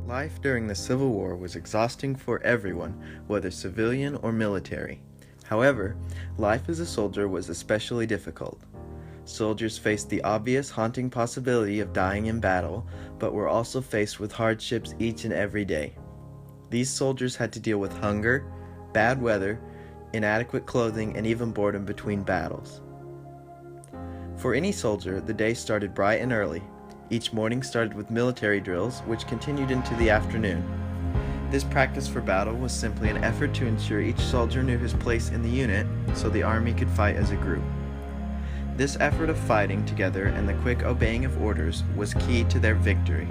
Life during the Civil War was exhausting for everyone, whether civilian or military. However, life as a soldier was especially difficult. Soldiers faced the obvious haunting possibility of dying in battle, but were also faced with hardships each and every day. These soldiers had to deal with hunger, bad weather, inadequate clothing, and even boredom between battles. For any soldier, the day started bright and early. Each morning started with military drills, which continued into the afternoon. This practice for battle was simply an effort to ensure each soldier knew his place in the unit so the army could fight as a group. This effort of fighting together and the quick obeying of orders was key to their victory.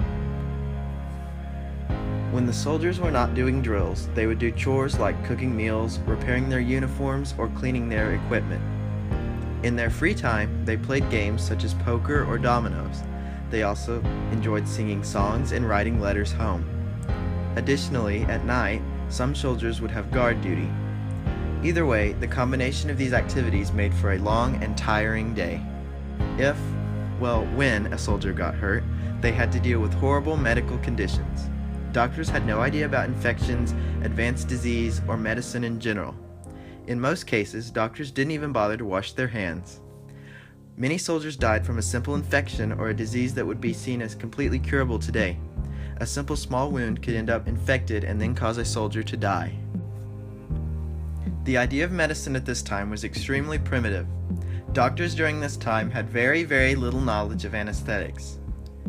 When the soldiers were not doing drills, they would do chores like cooking meals, repairing their uniforms, or cleaning their equipment. In their free time, they played games such as poker or dominoes. They also enjoyed singing songs and writing letters home. Additionally, at night, some soldiers would have guard duty. Either way, the combination of these activities made for a long and tiring day. When a soldier got hurt, they had to deal with horrible medical conditions. Doctors had no idea about infections, advanced disease, or medicine in general. In most cases, doctors didn't even bother to wash their hands. Many soldiers died from a simple infection or a disease that would be seen as completely curable today. A simple small wound could end up infected and then cause a soldier to die. The idea of medicine at this time was extremely primitive. Doctors during this time had very little knowledge of anesthetics.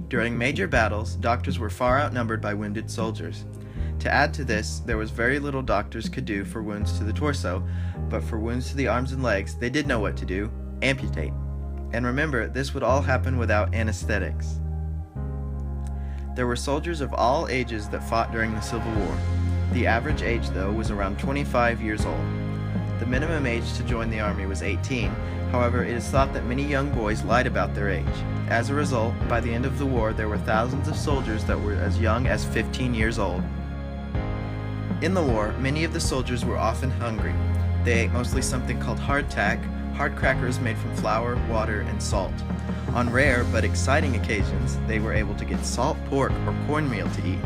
During major battles, doctors were far outnumbered by wounded soldiers. To add to this, there was very little doctors could do for wounds to the torso, but for wounds to the arms and legs, they did know what to do: amputate. And remember, this would all happen without anesthetics. There were soldiers of all ages that fought during the Civil War. The average age, though, was around 25 years old. The minimum age to join the army was 18. However, it is thought that many young boys lied about their age. As a result, by the end of the war, there were thousands of soldiers that were as young as 15 years old. In the war, many of the soldiers were often hungry. They ate mostly something called hardtack, hard crackers made from flour, water, and salt. On rare but exciting occasions, they were able to get salt pork or cornmeal to eat.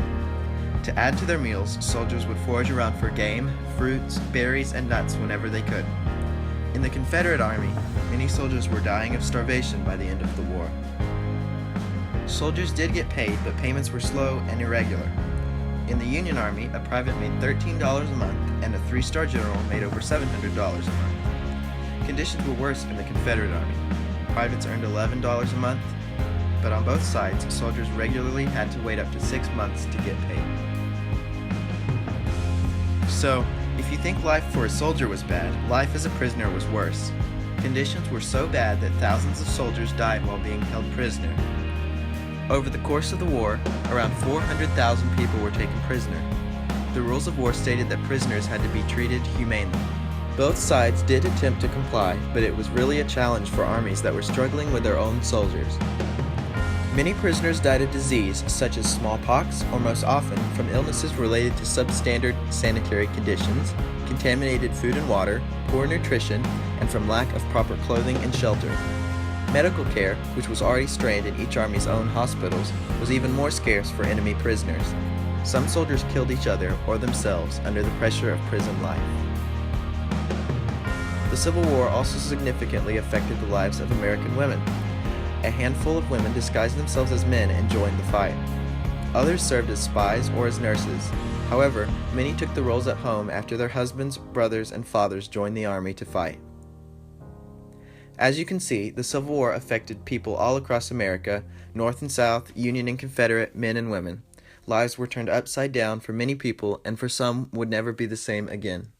To add to their meals, soldiers would forage around for game, fruits, berries, and nuts whenever they could. In the Confederate Army, many soldiers were dying of starvation by the end of the war. Soldiers did get paid, but payments were slow and irregular. In the Union Army, a private made $13 a month, and a 3-star general made over $700 a month. Conditions were worse in the Confederate Army. Privates earned $11 a month, but on both sides, soldiers regularly had to wait up to 6 months to get paid. So, if you think life for a soldier was bad, life as a prisoner was worse. Conditions were so bad that thousands of soldiers died while being held prisoner. Over the course of the war, around 400,000 people were taken prisoner. The rules of war stated that prisoners had to be treated humanely. Both sides did attempt to comply, but it was really a challenge for armies that were struggling with their own soldiers. Many prisoners died of disease such as smallpox, or most often from illnesses related to substandard sanitary conditions, contaminated food and water, poor nutrition, and from lack of proper clothing and shelter. Medical care, which was already strained in each army's own hospitals, was even more scarce for enemy prisoners. Some soldiers killed each other or themselves under the pressure of prison life. The Civil War also significantly affected the lives of American women. A handful of women disguised themselves as men and joined the fight. Others served as spies or as nurses. However, many took the roles at home after their husbands, brothers, and fathers joined the army to fight. As you can see, the Civil War affected people all across America, North and South, Union and Confederate, men and women. Lives were turned upside down for many people, and for some would never be the same again.